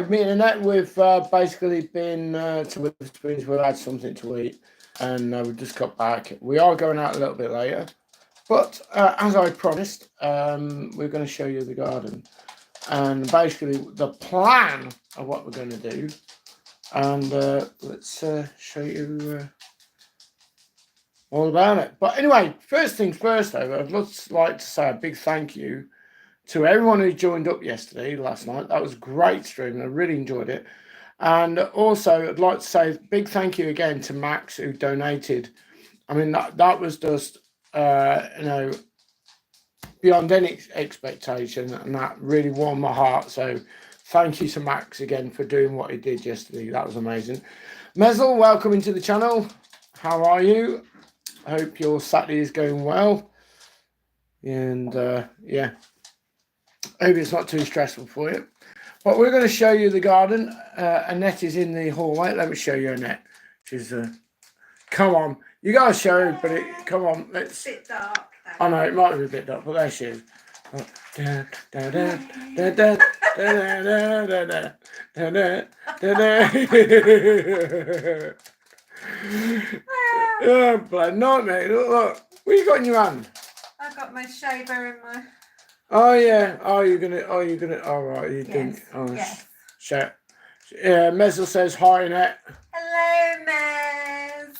me and Annette, we've basically been to Witherspoons. We've had something to eat, and we've just got back. We are going out a little bit later, but as I promised, we're going to show you the garden and basically the plan of what we're going to do. And let's show you all about it. But anyway, first things first, though, I'd just like to say a big thank you to everyone who joined up last night. That was a great stream. I really enjoyed it. And also, I'd like to say a big thank you again to Max, who donated. I mean, that was just, beyond any expectation, and that really warmed my heart. So thank you to Max again for doing what he did yesterday. That was amazing. Mezel, welcome into the channel. How are you? I hope your Saturday is going well. And yeah, hope it's not too stressful for you. But we're going to show you the garden. Annette is in the hallway. Let me show you Annette. She's come on. You guys show everybody. Come on. Let's. It's a bit dark. I know it might be a bit dark, but there she is. Oh, blood nightmare. Look. What you got in your hand? I've got my shaver in my... Oh, yeah. Oh, you're going to... All right. You yes. didn't... Oh, yes. Shit. Yeah, Mezel says hi, Annette. Hello, Mez.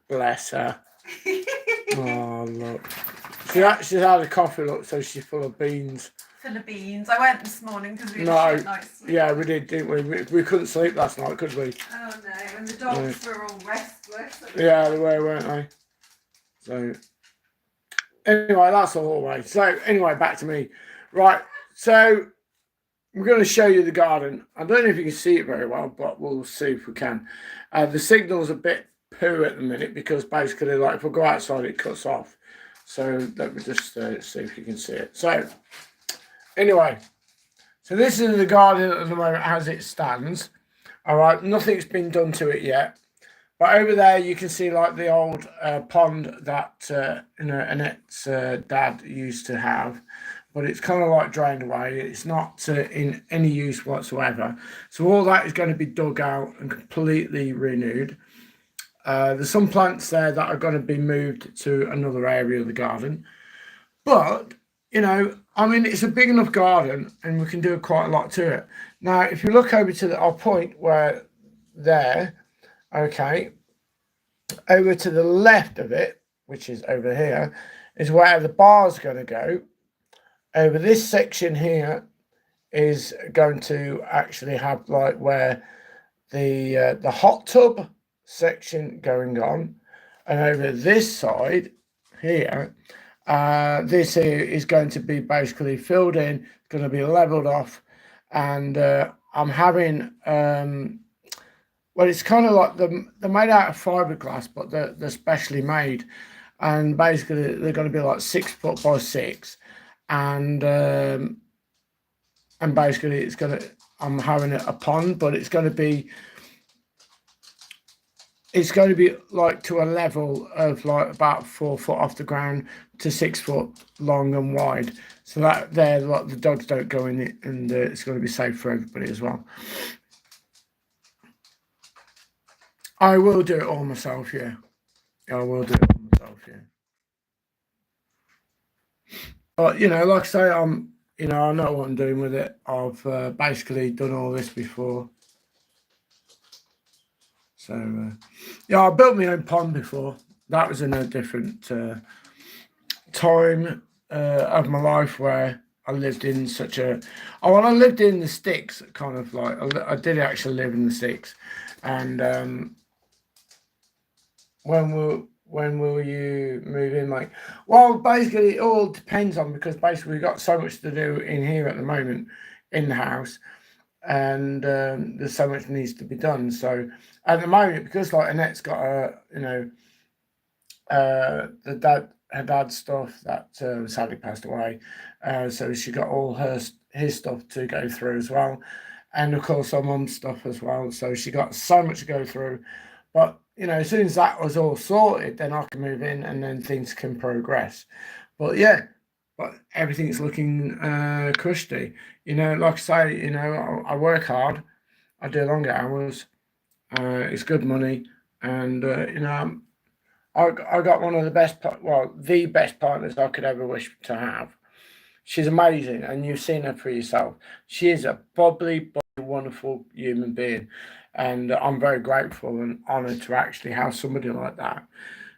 Bless her. Oh, look. She's had a coffee, look, so she's full of beans. Full of beans. I went this morning because we had a night's sleep. Yeah, we did, didn't we? We couldn't sleep last night, could we? Oh, no. And the dogs were all restless. Yeah, they were, weren't they? So, anyway, that's the hallway. So, anyway, back to me. Right, so we're going to show you the garden. I don't know if you can see it very well, but we'll see if we can. The signal's a bit poo at the minute because basically, like, if we go outside, it cuts off. So let me just see if you can see it. So anyway, so this is the garden at the moment as it stands. All right, nothing's been done to it yet. But over there, you can see like the old pond that Annette's dad used to have. But it's kind of like drained away. It's not in any use whatsoever. So all that is going to be dug out and completely renewed. There's some plants there that are going to be moved to another area of the garden. But, I mean, it's a big enough garden and we can do quite a lot to it. Now, if you look over to our point where there, okay, over to the left of it, which is over here, is where the bar's going to go. Over this section here is going to actually have like where the hot tub section going on, and over this side here, this here is going to be basically filled in, going to be leveled off, and I'm having well, it's kind of like they're made out of fiberglass, but they're specially made, and basically they're going to be like 6 foot by 6, and basically it's going to, I'm having a pond, but it's going to be like to a level of like about 4 foot off the ground to 6 foot long and wide. So that there, like the dogs don't go in it, and it's going to be safe for everybody as well. I will do it all myself, yeah. I will do it all myself, yeah. But like I say, I know what I'm doing with it. I've basically done all this before. So, yeah, I built my own pond before. That was in a different time of my life where I lived in such a... Oh, well, I lived in the sticks, kind of like... I did actually live in the sticks. And when will you move in, mate? Well, basically, it all depends on... Because basically, we've got so much to do in here at the moment, in the house. And there's so much needs to be done. So at the moment, because like Annette's got her dad's stuff that sadly passed away, so she got all his stuff to go through as well, and of course her mum's stuff as well. So she got so much to go through. But as soon as that was all sorted, then I can move in and then things can progress. But yeah, but everything's looking cushy. You know, like I say, you know, I work hard, I do longer hours, it's good money, and you know, I got one of the best, the best partners I could ever wish to have. She's amazing, and you've seen her for yourself. She is a bubbly, wonderful human being, and I'm very grateful and honoured to actually have somebody like that.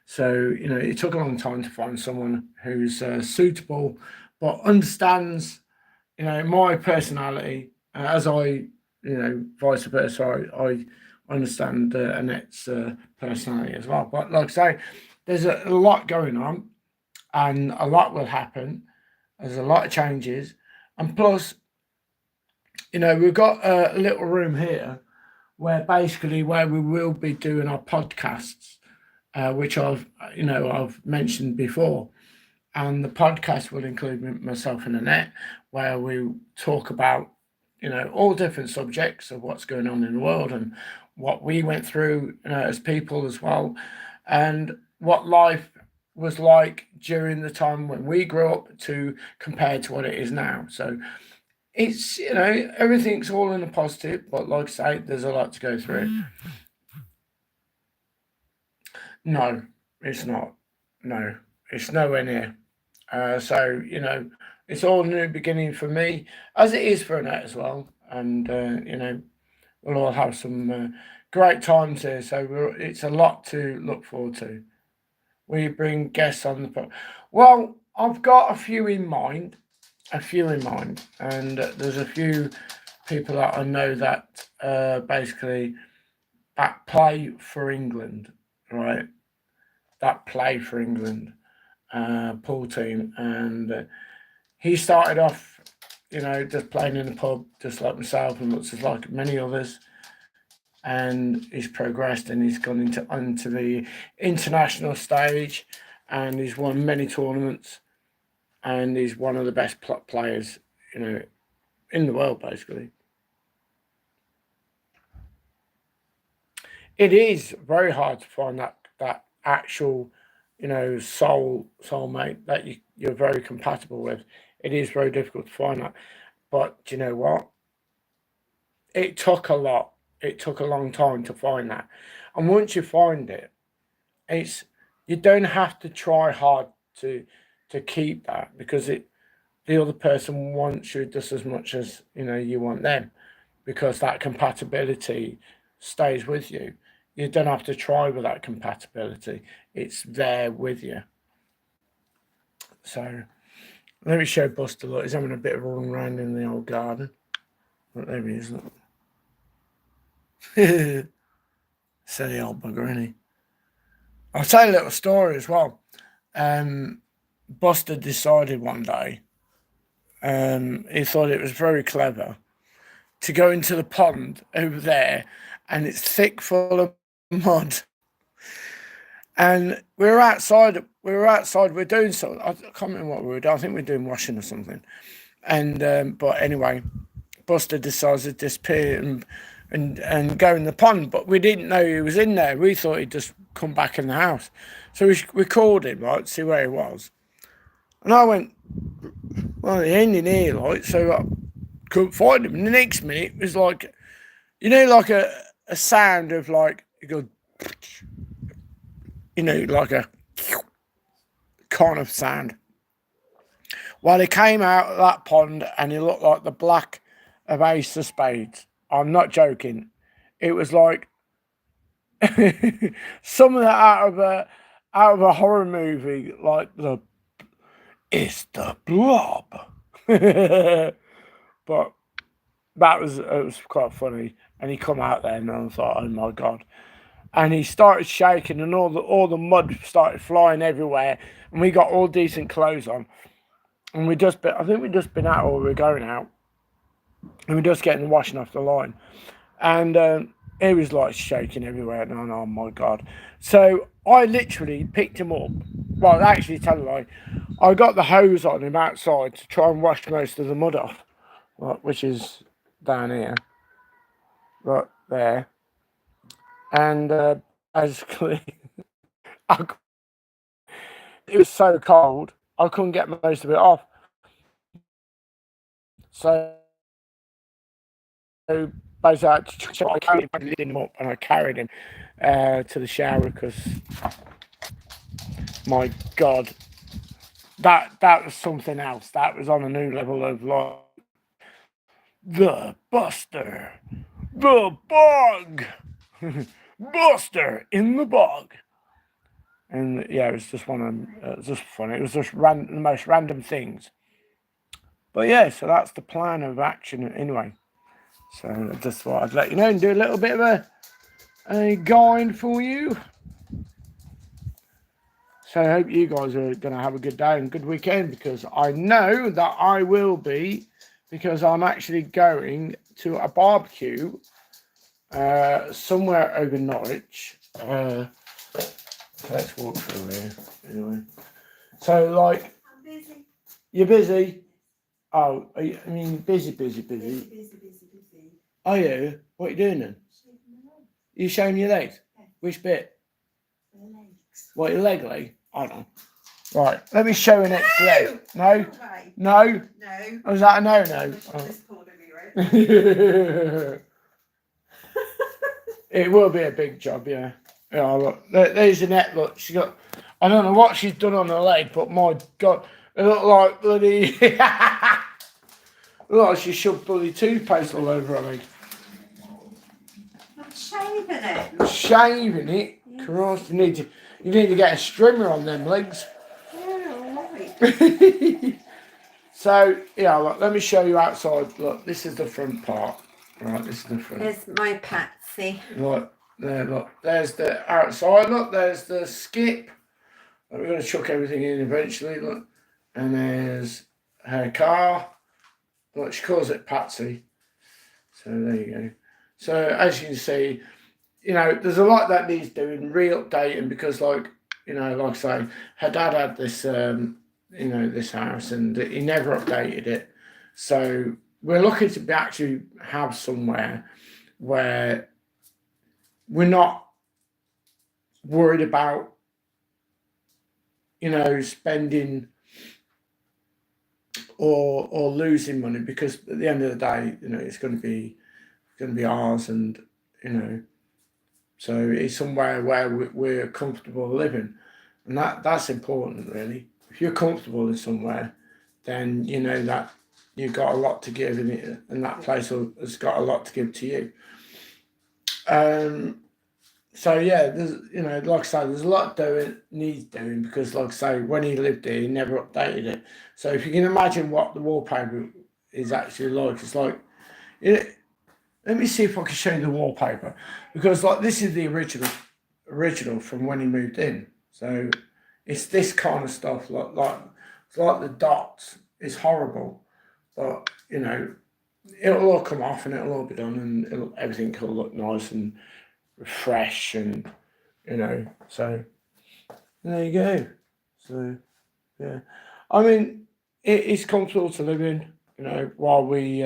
So, you know, it took a long time to find someone who's suitable, but understands, you know, my personality as vice versa. I understand Annette's personality as well. But like I say, there's a lot going on, and a lot will happen. There's a lot of changes, and plus, you know, we've got a little room here where we will be doing our podcasts, which I've mentioned before, and the podcast will include myself and Annette, where we talk about, you know, all different subjects of what's going on in the world and what we went through, you know, as people as well, and what life was like during the time when we grew up to compared to what it is now. So it's, you know, everything's all in a positive, but like I say, there's a lot to go through. No, it's not. No, it's nowhere near. So, you know, it's all new beginning for me, as it is for Annette as well. And, you know, we'll all have some great times here. So it's a lot to look forward to. We bring guests on the pod. Well, I've got a few in mind, and there's a few people that I know that basically that play for England, right? That play for England, pool team, and he started off, you know, just playing in the pub, just like myself and looks like many others. And he's progressed, and he's gone onto the international stage, and he's won many tournaments, and he's one of the best players, you know, in the world, basically. It is very hard to find that actual, you know, soulmate that you're very compatible with. It is very difficult to find that. But do you know what? It took a lot. It took a long time to find that. And once you find it, it's you don't have to try hard to keep that, because the other person wants you just as much as, you know, you want them, because that compatibility stays with you. You don't have to try with that compatibility. It's there with you. So let me show Buster. Look, he's having a bit of a run around in the old garden. But there he is. Look. Silly old bugger, isn't he? I'll tell you a little story as well. Buster decided one day, he thought it was very clever to go into the pond over there, and it's thick full of mud. And we're outside. We're doing something. I can't remember what we were doing. I think we are doing washing or something. And but anyway, Buster decides to disappear and go in the pond. But we didn't know he was in there. We thought he'd just come back in the house. So we called him, right, to see where he was. And I went, well, he ain't in here, like, so I couldn't find him. And the next minute it was like, you know, like a sound of like, you go, you know, like a kind of sound. Well, he came out of that pond and he looked like the black of Ace of Spades. I'm not joking. It was like some of that out of a horror movie, like it's the Blob. But it was quite funny. And he come out there, and I thought, oh my God. And he started shaking, and all the mud started flying everywhere, and we got all decent clothes on, and I think we just been out, or we were going out, and we're just getting the washing off the line, and it was like shaking everywhere, and oh my God. So I literally picked him up. Well, actually, tell a lie, I got the hose on him outside to try and wash most of the mud off, which is down here, right there. And basically, it was so cold, I couldn't get most of it off. So basically, I carried him up and I carried him to the shower because, my God, that was something else. That was on a new level of like the Buster, the bog, Buster in the bog. And yeah, it was just one of them. It was just funny. It was just the most random things. But yeah, so that's the plan of action anyway. So I just thought I'd let you know and do a little bit of a guide for you. So I hope you guys are going to have a good day and good weekend, because I know that I will be, because I'm actually going to a barbecue somewhere over Norwich. Let's walk through here anyway. So like, I'm busy. you're busy? Oh, I mean busy. Busy. Oh yeah, what are you doing then? You showing your legs? Yeah. Which bit? The legs. What, your leg? I don't know. Right, let me show you next leg. No? Right. No? No. Oh, is that a no? This corner be right. It will be a big job, yeah. Yeah, look, there's Annette, look, she got, I don't know what she's done on her leg, but my God, it looked like bloody, look like she shoved bloody toothpaste all over her leg. I'm shaving it. Shaving it? Yes. Christ, you need to get a strimmer on them legs. Yeah, right. So, yeah, look, let me show you outside. Look, this is the front part. Right, this is the front. There's my Patsy. Look, there, look, there's the outside. Look, there's the skip. We're going to chuck everything in eventually. Look, and there's her car. Look, she calls it Patsy. So there you go. So as you can see, you know, there's a lot that needs doing, re-updating, because like, you know, like I say, her dad had this, you know, this house, and he never updated it. So we're looking to actually have somewhere where we're not worried about, you know, spending or losing money, because at the end of the day, you know, it's going to be ours, and you know, so it's somewhere where we're comfortable living, and that's important really. If you're comfortable in somewhere, then you know that you've got a lot to give, and that place has got a lot to give to you. So yeah, there's, you know, like I say, there's a lot needs doing, because like I say, when he lived here, he never updated it. So if you can imagine what the wallpaper is actually like, it's like, let me see if I can show you the wallpaper, because like this is the original from when he moved in. So it's this kind of stuff, like it's like the dots. It's horrible, but you know, it'll all come off and it'll all be done, and everything will look nice and fresh, and you know, so there you go. So yeah, I mean, it's comfortable to live in, you know, while we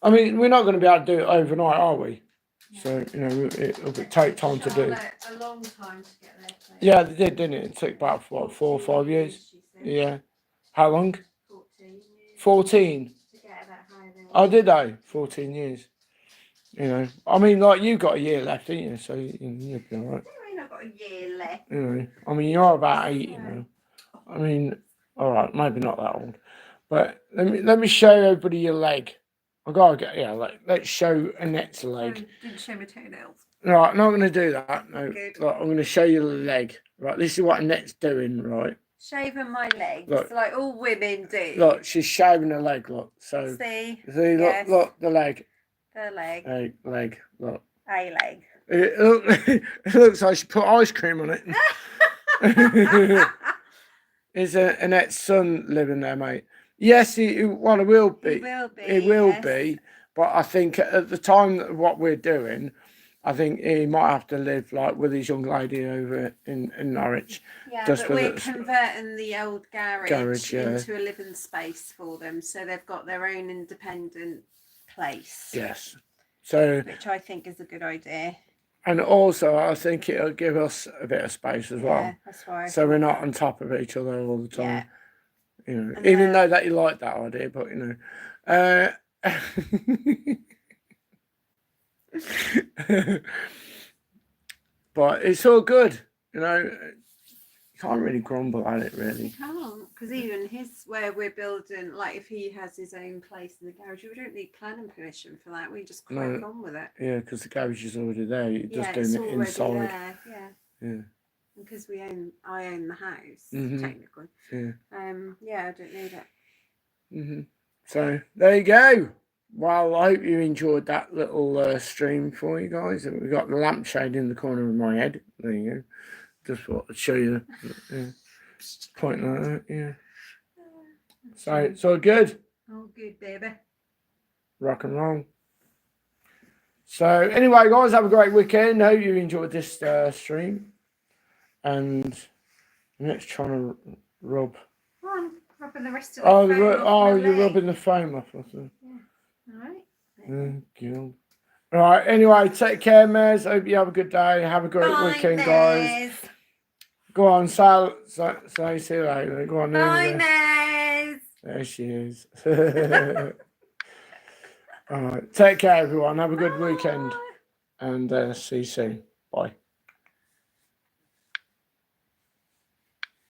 I mean, we're not going to be able to do it overnight, are we? Yeah. So you know, it'll take time to do. A long time to get there. Yeah, they did, didn't it? It took about what, 4 or 5 years. Yeah. How long? 14 years. 14. To get that high there. Oh, did they? 14 years. You know, I mean, like, you got a year left, didn't you? So you'll be all right. What do you mean I've got a year left? You know, I mean, you're about 8, you know. I mean, all right, maybe not that old, but let me show everybody your leg. I gotta get, yeah. Let's show Annette's leg. Didn't show my toenails. Right, I'm not going to do that. No, Good. Look, I'm going to show you the leg. Right, this is what Annette's doing. Right. Shaving my legs, Look. like all women do. Look, she's shaving her leg. Look, so See, yes. Look, the leg. The leg. Leg. Look. A leg. It looks like she put ice cream on it. Is Annette's son living there, mate? Yes, it will be. It will be. It will yes. be. But I think at the time of what we're doing, I think he might have to live like with his young lady over in Norwich. Yeah, just but we're converting the old garage into a living space for them, so they've got their own independent place. Yes. So, which I think is a good idea. And also, I think it'll give us a bit of space as well. Yeah, that's why. So we're not on top of each other all the time. you know, And even though that you like that idea, but you know, but it's all good, you know. You can't really grumble at it, really. You can't, because even where we're building, like if he has his own place in the garage, we don't need planning permission for that. We just crack on with it. Yeah, because the garage is already there. You're just doing it's it already inside. there. Yeah. Yeah. Because I own the house technically. Yeah. I don't need it. So there you go. Well, I hope you enjoyed that little stream for you guys. We've got the lampshade in the corner of my head. There you go. Just thought I'd show you. Point like that. Yeah. So it's all good. All good, baby. Rock and roll. So anyway, guys, have a great weekend. Hope you enjoyed this stream. And let's try to rub. I'm rubbing the rest of the foam off you're leg. rubbing the foam off. Yeah. All right. God. All right. Anyway, take care, Mez. Hope you have a good day. Have a great weekend, guys. Go on, say see you later. Go on. Bye, Mez. There she is. All right. Take care, everyone. Have a good weekend. And see you soon. Bye.